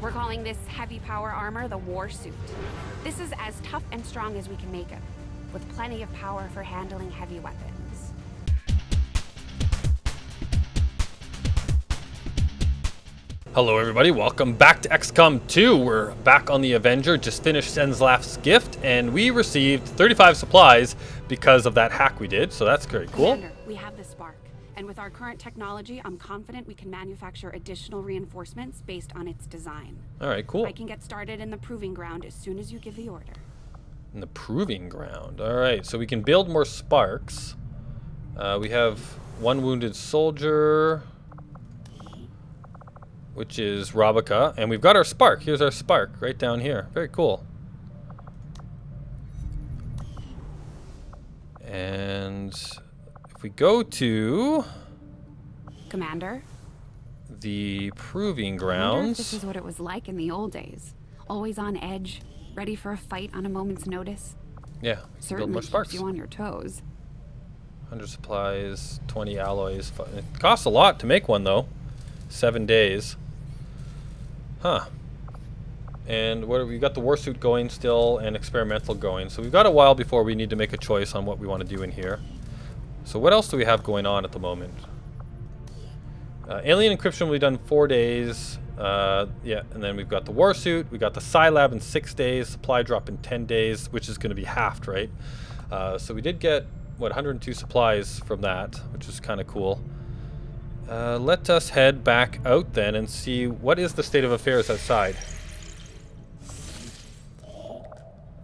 We're calling this heavy power armor the W.A.R suit. This is as tough and strong as we can make it, with plenty of power for handling heavy weapons. Hello everybody, welcome back to XCOM 2. We're back on the Avenger, just finished Senslaf's gift, and we received 35 supplies because of that hack we did, so that's very cool. Commander, we have the spark, and with our current technology, I'm confident we can manufacture additional reinforcements based on its design. Alright, cool. I can get started in the proving ground as soon as you give the order. In the proving ground, alright, so we can build more sparks. We have one wounded soldier, which is Rabica, and we've got our spark. Here's our spark right down here. Very cool. And if we go to Commander? the proving I wonder if grounds, this is what it was like in the old days. Always on edge, ready for a fight on a moment's notice. yeah, we can build Certainly more keeps sparks. you on your toes. 100 supplies, 20 alloys. It costs a lot to make one though. 7 days. Huh. And what we got the war suit going still and experimental going. So we've got a while before we need to make a choice on what we want to do in here. So what else do we have going on at the moment? Alien encryption will be done 4 days. Yeah, and then we've got the war suit. We got the Sci Lab in 6 days. Supply drop in 10 days, which is going to be halved, right? So we did get, what, 102 supplies from that, which is kind of cool. Let us head back out then and see what is the state of affairs outside.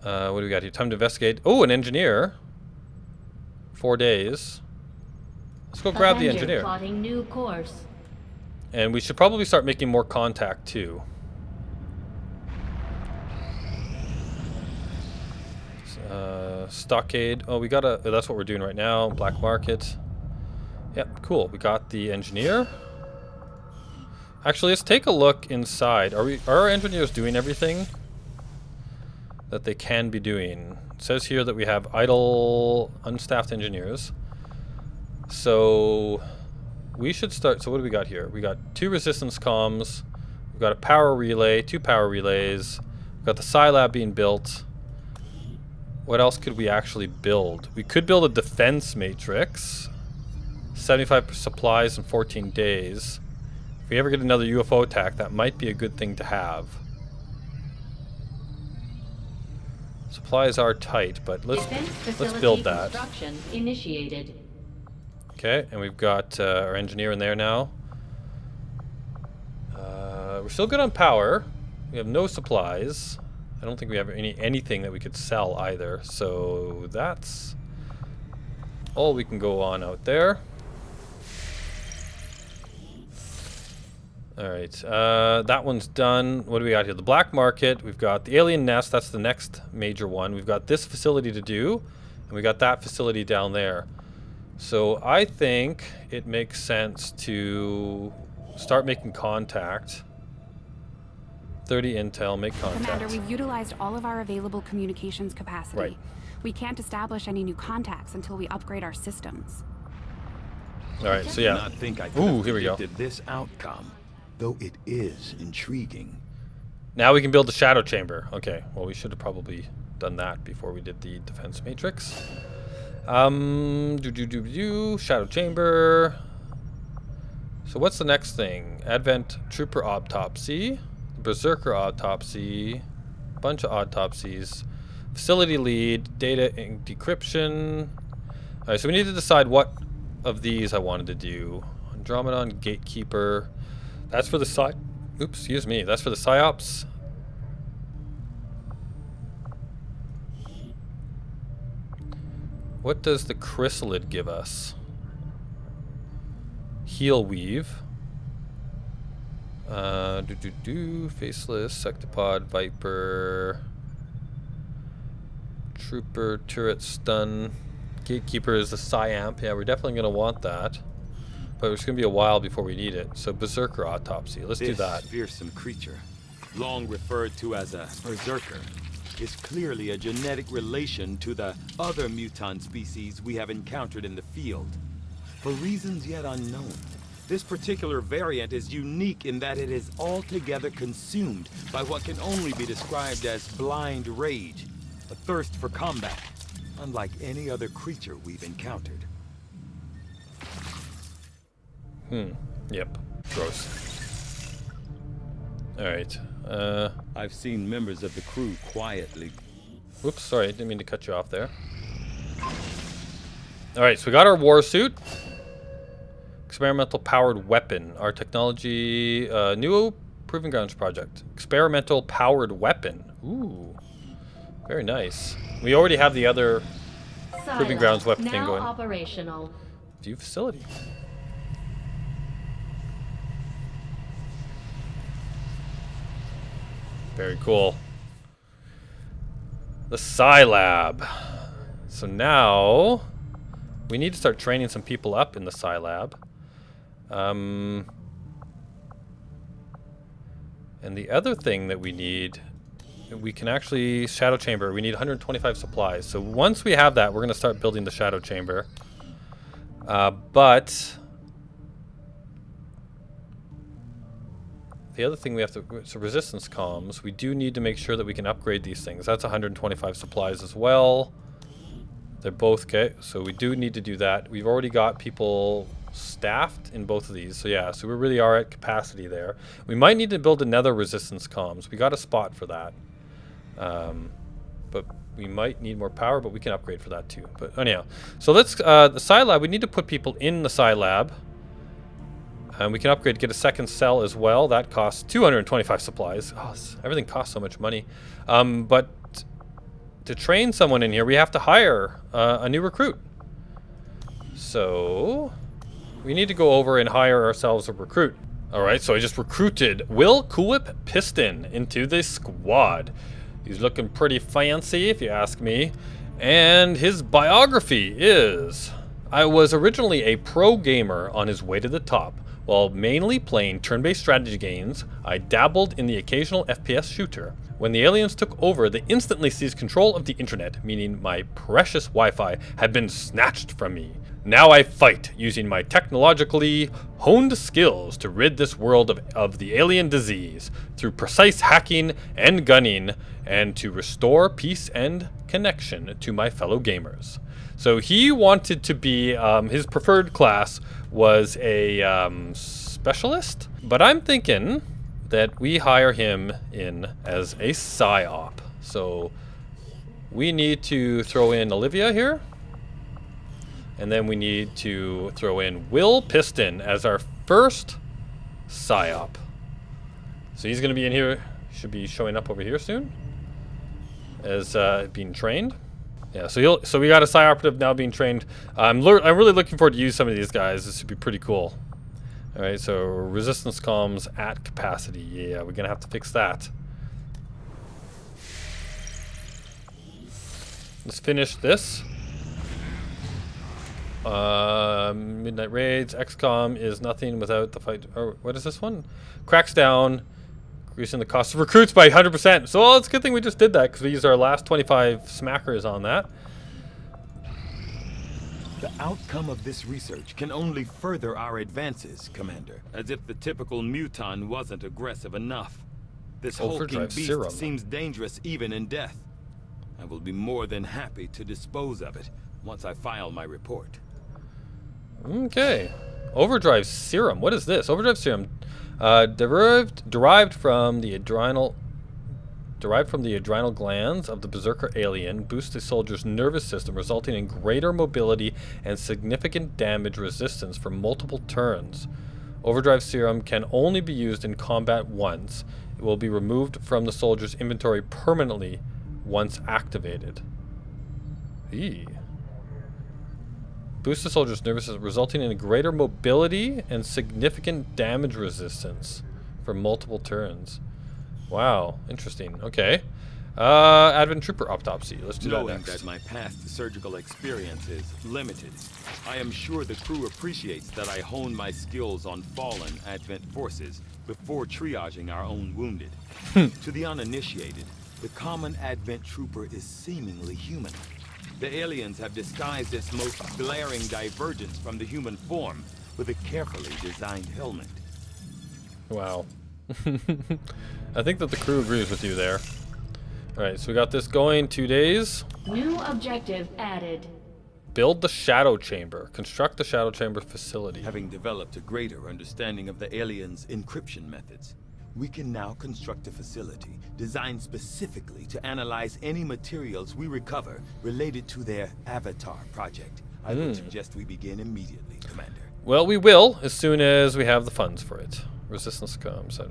What do we got here? Time to investigate. Oh, an engineer. 4 days. Let's go grab the Avenger engineer. plotting new course. And we should probably start making more contact too. Stockade. Oh, we got a. That's what we're doing right now. Black market. Yep, cool. We got the engineer. Actually, let's take a look inside. Are our engineers doing everything that they can be doing? It says here that we have idle, unstaffed engineers. So we should start. So what do we got here? We got 2 resistance comms. We've got a power relay, 2 power relays. We've got the Sci Lab being built. What else could we actually build? We could build a defense matrix. 75 supplies in 14 days. If we ever get another UFO attack, that might be a good thing to have. Supplies are tight, but let's build that. Construction initiated. Okay, and we've got our engineer in there now. We're still good on power. We have no supplies. I don't think we have anything that we could sell either. So that's all we can go on out there. Alright, that one's done. What do we got here? The black market. We've got the alien nest. That's the next major one. We've got this facility to do. And we got that facility down there. So I think it makes sense to start making contact. 30 intel, make contact. Commander, we've utilized all of our available communications capacity. Right. We can't establish any new contacts until we upgrade our systems. Alright, so yeah. Not think I could Ooh, have here we go. predicted this outcome, though it is intriguing. Now we can build the shadow chamber. Okay, well we should have probably done that before we did the defense matrix. Shadow chamber. So what's the next thing? Advent trooper autopsy, berserker autopsy, bunch of autopsies, facility lead, data decryption. Alright, so we need to decide what of these I wanted to do. Andromedon gatekeeper. That's for the oops, excuse me. That's for the psyops. What does the chrysalid give us? Heel weave. Faceless, sectopod, viper, trooper, turret, stun. Gatekeeper is the psyamp. Yeah, we're definitely gonna want that. But it's gonna be a while before we need it. So berserker autopsy. Let's do that. This fearsome creature, long referred to as a berserker, is clearly a genetic relation to the other mutant species we have encountered in the field. For reasons yet unknown, This particular variant is unique in that it is altogether consumed by what can only be described as blind rage, a thirst for combat, unlike any other creature we've encountered. Yep. Gross. Alright. I've seen members of the crew quietly. Whoops, sorry, didn't mean to cut you off there. Alright, so we got our war suit. Experimental powered weapon. Our technology, new Proving Grounds project. Experimental powered weapon. Ooh. Very nice. We already have the other Proving Grounds weapon thing going. Operational. View facility. Very cool. The Sci Lab. So now we need to start training some people up in the Sci Lab. And the other thing that we need, we can actually Shadow Chamber. We need 125 supplies. So once we have that, we're going to start building the Shadow Chamber. But the other thing we have to, so resistance comms, we do need to make sure that we can upgrade these things. That's 125 supplies as well. They're both okay, so we do need to do that. We've already got people staffed in both of these, so yeah, so we really are at capacity there. We might need to build another resistance comms. We got a spot for that. But we might need more power, but we can upgrade for that too. But anyhow, so let's, the Sci Lab, we need to put people in the Sci Lab. And we can upgrade, get a second cell as well. That costs 225 supplies. Oh, everything costs so much money. But to train someone in here, we have to hire a new recruit. So we need to go over and hire ourselves a recruit. All right, so I just recruited Will Coolwhip Piston into this squad. He's looking pretty fancy, if you ask me. And his biography is: I was originally a pro gamer on his way to the top. While mainly playing turn-based strategy games, I dabbled in the occasional FPS shooter. When the aliens took over, they instantly seized control of the internet, meaning my precious Wi-Fi had been snatched from me. Now I fight, using my technologically honed skills to rid this world of the alien disease, through precise hacking and gunning, and to restore peace and connection to my fellow gamers. So he wanted to be, his preferred class was a specialist, but I'm thinking that we hire him in as a psyop. So we need to throw in Olivia here, and then we need to throw in Will Piston as our first psyop. So he's going to be in here, should be showing up over here soon as being trained. Yeah, so we got a Psi operative now being trained. I'm really looking forward to use some of these guys. This should be pretty cool. All right, so resistance comms at capacity. Yeah, we're gonna have to fix that. Let's finish this. Midnight raids. XCOM is nothing without the fight. Or what is this one? Cracks down, increasing the cost of recruits by 100%. So well, it's a good thing we just did that, because we used our last 25 smackers on that. The outcome of this research can only further our advances, Commander. As if the typical muton wasn't aggressive enough. This hulking beast serum seems dangerous even in death. I will be more than happy to dispose of it once I file my report. Okay. Overdrive serum. What is this? Overdrive serum. Derived from the adrenal glands of the berserker alien, boosts the soldier's nervous system, resulting in greater mobility and significant damage resistance for multiple turns. Overdrive serum can only be used in combat once. It will be removed from the soldier's inventory permanently once activated. Eee. Boosts the soldier's nervous system, resulting in a greater mobility and significant damage resistance for multiple turns. Wow, interesting. Okay. Advent Trooper autopsy. Let's do that next. Knowing that my past surgical experience is limited, I am sure the crew appreciates that I hone my skills on fallen Advent forces before triaging our own wounded. To the uninitiated, the common Advent Trooper is seemingly human. The aliens have disguised its most glaring divergence from the human form with a carefully designed helmet. Wow. I think that the crew agrees with you there. Alright, so we got this going 2 days. New objective added. Build the shadow chamber. Construct the shadow chamber facility. Having developed a greater understanding of the aliens' encryption methods, we can now construct a facility designed specifically to analyze any materials we recover related to their Avatar project. I would suggest we begin immediately, Commander. Well, we will as soon as we have the funds for it. Resistance comes. Yeah.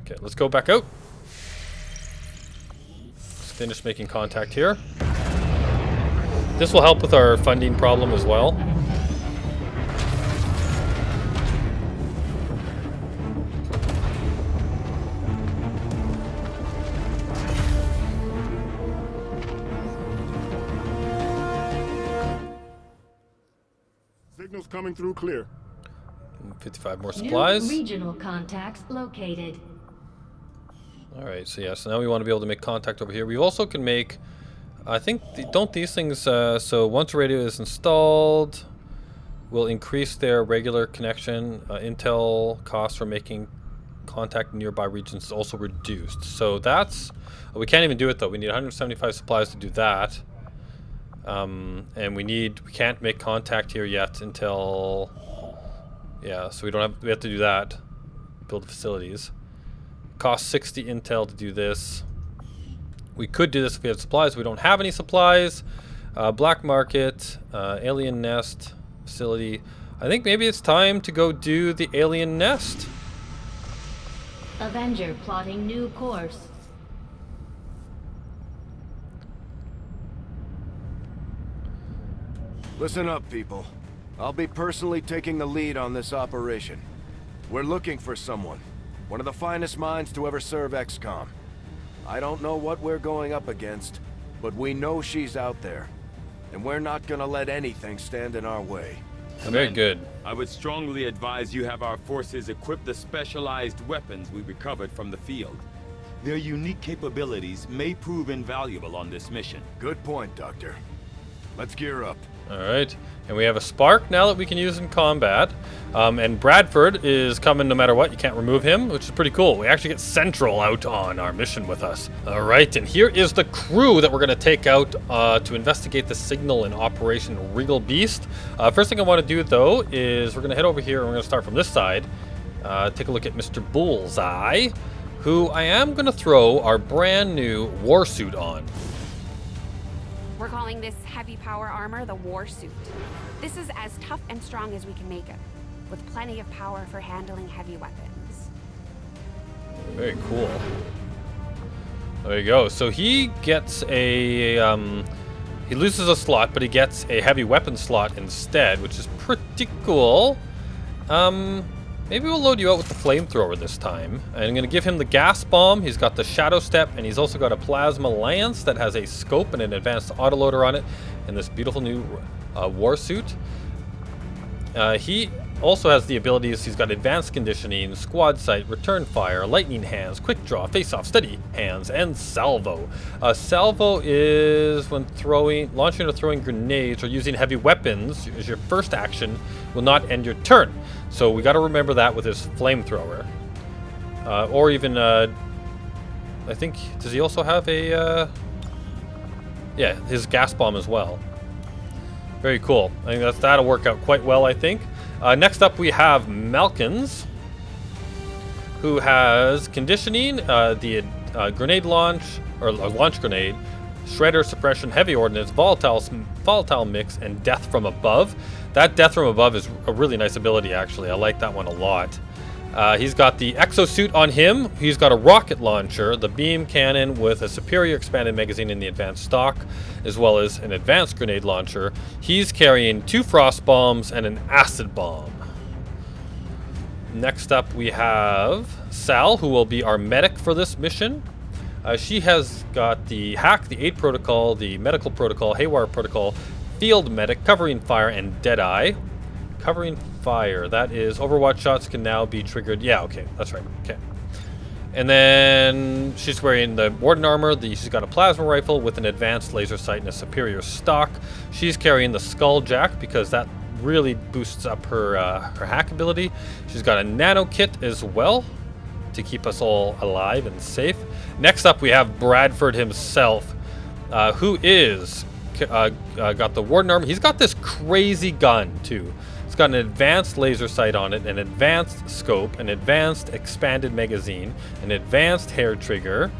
Okay, let's go back out. Let's finish making contact here. This will help with our funding problem as well. Signals coming through clear. 55 more supplies. New regional contacts located. Alright, so yeah, so now we want to be able to make contact over here. We also can make, I think, don't these things, so once a radio is installed, will increase their regular connection. Intel costs for making contact in nearby regions is also reduced. So that's, we can't even do it though. We need 175 supplies to do that. And we can't make contact here yet until, yeah, so we have to do that. Build facilities. Costs 60 intel to do this. We could do this if we had supplies. We don't have any supplies. Black market, alien nest, facility. I think maybe it's time to go do the alien nest. Avenger plotting new course. Listen up, people. I'll be personally taking the lead on this operation. We're looking for someone. One of the finest minds to ever serve XCOM. I don't know what we're going up against, but we know she's out there. And we're not gonna let anything stand in our way. Very good. I would strongly advise you have our forces equip the specialized weapons we recovered from the field. Their unique capabilities may prove invaluable on this mission. Good point, Doctor. Let's gear up. Alright, and we have a spark now that we can use in combat. And Bradford is coming no matter what. You can't remove him, which is pretty cool. We actually get Central out on our mission with us. Alright, and here is the crew that we're going to take out to investigate the signal in Operation Regal Beast. First thing I want to do, though, is we're going to head over here and we're going to start from this side. Take a look at Mr. Bullseye, who I am going to throw our brand new war suit on. We're calling this heavy power armor the W.A.R. suit. This is as tough and strong as we can make it, with plenty of power for handling heavy weapons. Very cool. There you go. So he gets a, he loses a slot, but he gets a heavy weapon slot instead, which is pretty cool. Maybe we'll load you out with the flamethrower this time. And I'm going to give him the gas bomb. He's got the shadow step, and he's also got a plasma lance that has a scope and an advanced autoloader on it, and this beautiful new war suit. He also has the abilities. He's got advanced conditioning, squad sight, return fire, lightning hands, quick draw, face off, steady hands, and salvo. Salvo is when launching or throwing grenades or using heavy weapons as your first action will not end your turn. So we got to remember that with his flamethrower. Or even, I think, does he also have a, yeah, his gas bomb as well. Very cool. I think that'll work out quite well, I think. Next up, we have Malkins, who has conditioning, the grenade launch, or launch grenade, shredder, suppression, heavy ordnance, volatile mix, and death from above. That death from above is a really nice ability, actually. I like that one a lot. He's got the exosuit on him. He's got a rocket launcher, the beam cannon with a superior expanded magazine in the advanced stock, as well as an advanced grenade launcher. He's carrying 2 frost bombs and an acid bomb. Next up, we have Sal, who will be our medic for this mission. She has got the hack, the 8 protocol, the medical protocol, haywire protocol, field medic, covering fire, and deadeye. Covering fire, that is Overwatch shots can now be triggered. Yeah, okay, that's right. Okay. And then she's wearing the Warden armor. She's got a plasma rifle with an advanced laser sight and a superior stock. She's carrying the Skulljack because that really boosts up her her hack ability. She's got a nano kit as well to keep us all alive and safe. Next up, we have Bradford himself, who is got the Warden armor. He's got this crazy gun too. It's got an advanced laser sight on it, an advanced scope, an advanced expanded magazine, an advanced hair trigger,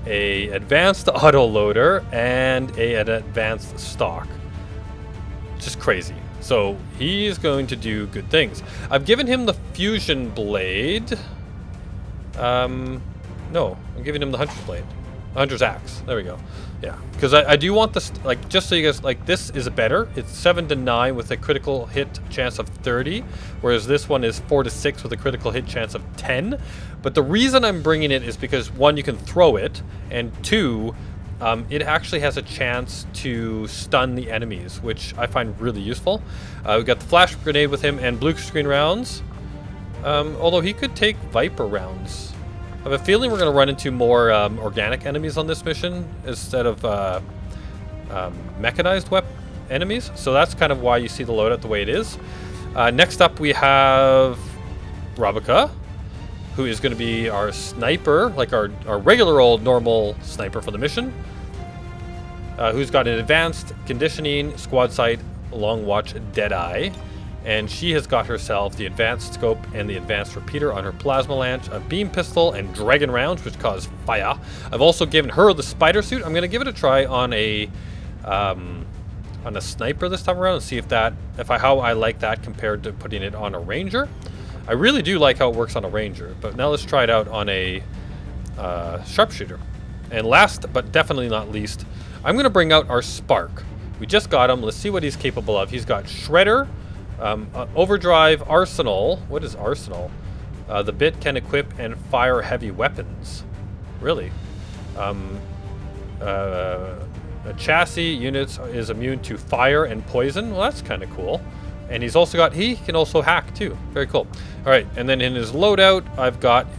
a advanced auto loader, and an advanced stock. Just crazy. So he's going to do good things. I've given him the fusion blade. No, I'm giving him the Hunter's blade. Hunter's axe. There we go. Yeah, because I do want this, like, just so you guys, like, this is better. It's 7 to 9 with a critical hit chance of 30, whereas this one is 4 to 6 with a critical hit chance of 10. But the reason I'm bringing it is because, one, you can throw it, and two, it actually has a chance to stun the enemies, which I find really useful. We got the flash grenade with him and blue screen rounds, although he could take Viper rounds. I have a feeling we're going to run into more organic enemies on this mission instead of mechanized enemies. So that's kind of why you see the loadout the way it is. Next up, we have Rabica, who is going to be our sniper, like our regular old normal sniper for the mission, who's got an advanced conditioning, squad sight, long watch, deadeye. And she has got herself the advanced scope and the advanced repeater on her plasma lance, a beam pistol, and dragon rounds, which cause fire. I've also given her the spider suit. I'm going to give it a try on a sniper this time around and see if how I like that compared to putting it on a ranger. I really do like how it works on a ranger, but now let's try it out on a sharpshooter. And last but definitely not least, I'm going to bring out our Spark. We just got him. Let's see what he's capable of. He's got Shredder, overdrive, arsenal. What is arsenal? The bit can equip and fire heavy weapons. Really? A chassis units is immune to fire and poison. Well, that's kind of cool. And he's also got, he can also hack too. Very cool. All right, and then in his loadout,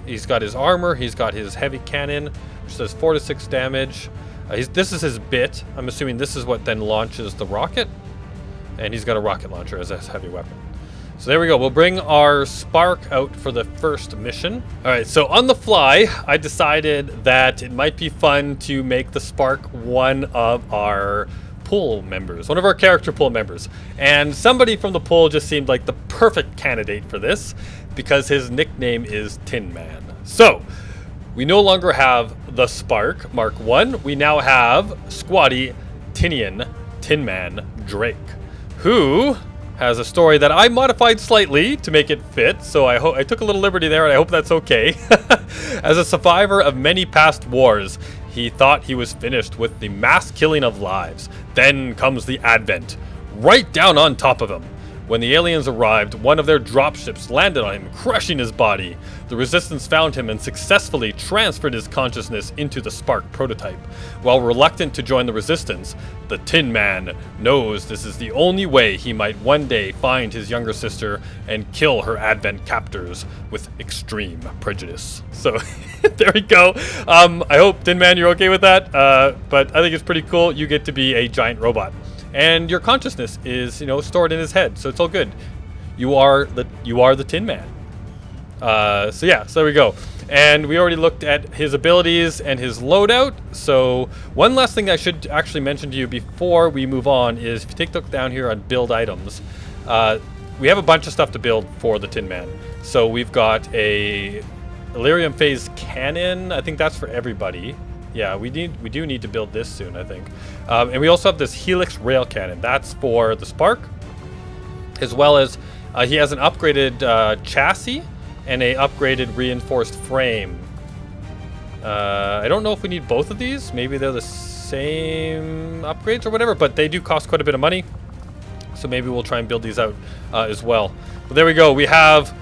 he's got his armor. He's got his heavy cannon, which does 4 to 6 damage. This is his bit. I'm assuming this is what then launches the rocket. And he's got a rocket launcher as a heavy weapon. So there we go. We'll bring our Spark out for the first mission. All right, so on the fly, I decided that it might be fun to make the Spark one of our pool members, one of our character pool members. And somebody from the pool just seemed like the perfect candidate for this because his nickname is Tin Man. So we no longer have the Spark Mark 1. We now have Squatty Tinian Tin Man Drake, who has a story that I modified slightly to make it fit, so I took a little liberty there, and I hope that's okay. As a survivor of many past wars, he thought he was finished with the mass killing of lives. Then comes the Advent, right down on top of him. When the aliens arrived, one of their dropships landed on him, crushing his body. The Resistance found him and successfully transferred his consciousness into the Spark prototype. While reluctant to join the Resistance, the Tin Man knows this is the only way he might one day find his younger sister and kill her Advent captors with extreme prejudice. So, there we go. I hope, Tin Man, you're okay with that. But I think it's pretty cool. You get to be a giant robot. And your consciousness is, stored in his head, so it's all good. You are the Tin Man. So there we go. And we already looked at his abilities and his loadout. So one last thing I should actually mention to you before we move on is if you take a look down here on build items, we have a bunch of stuff to build for the Tin Man. So we've got a Illyrium phase cannon. I think that's for everybody. Yeah, we do need to build this soon, I think. And we also have this Helix rail cannon. That's for the Spark, as well as he has an upgraded chassis and a upgraded reinforced frame. I don't know if we need both of these. Maybe they're the same upgrades or whatever, but they do cost quite a bit of money. So maybe we'll try and build these out as well. But there we go. We have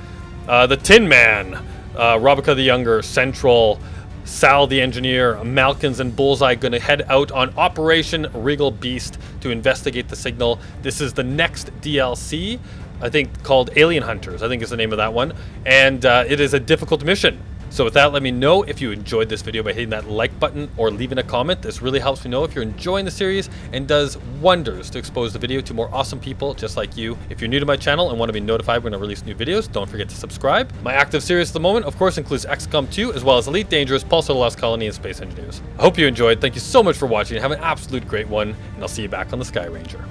the Tin Man, Rabica the Younger, Central, Sal the Engineer, Malkins, and Bullseye going to head out on Operation Regal Beast to investigate the signal. This is the next DLC, I think, called Alien Hunters, I think is the name of that one. And it is a difficult mission. So with that, let me know if you enjoyed this video by hitting that like button or leaving a comment. This really helps me know if you're enjoying the series and does wonders to expose the video to more awesome people just like you. If you're new to my channel and want to be notified when I release new videos, don't forget to subscribe. My active series at the moment, of course, includes XCOM 2, as well as Elite Dangerous, Pulsar: The Lost Colony, and Space Engineers. I hope you enjoyed. Thank you so much for watching. Have an absolute great one, and I'll see you back on the Sky Ranger.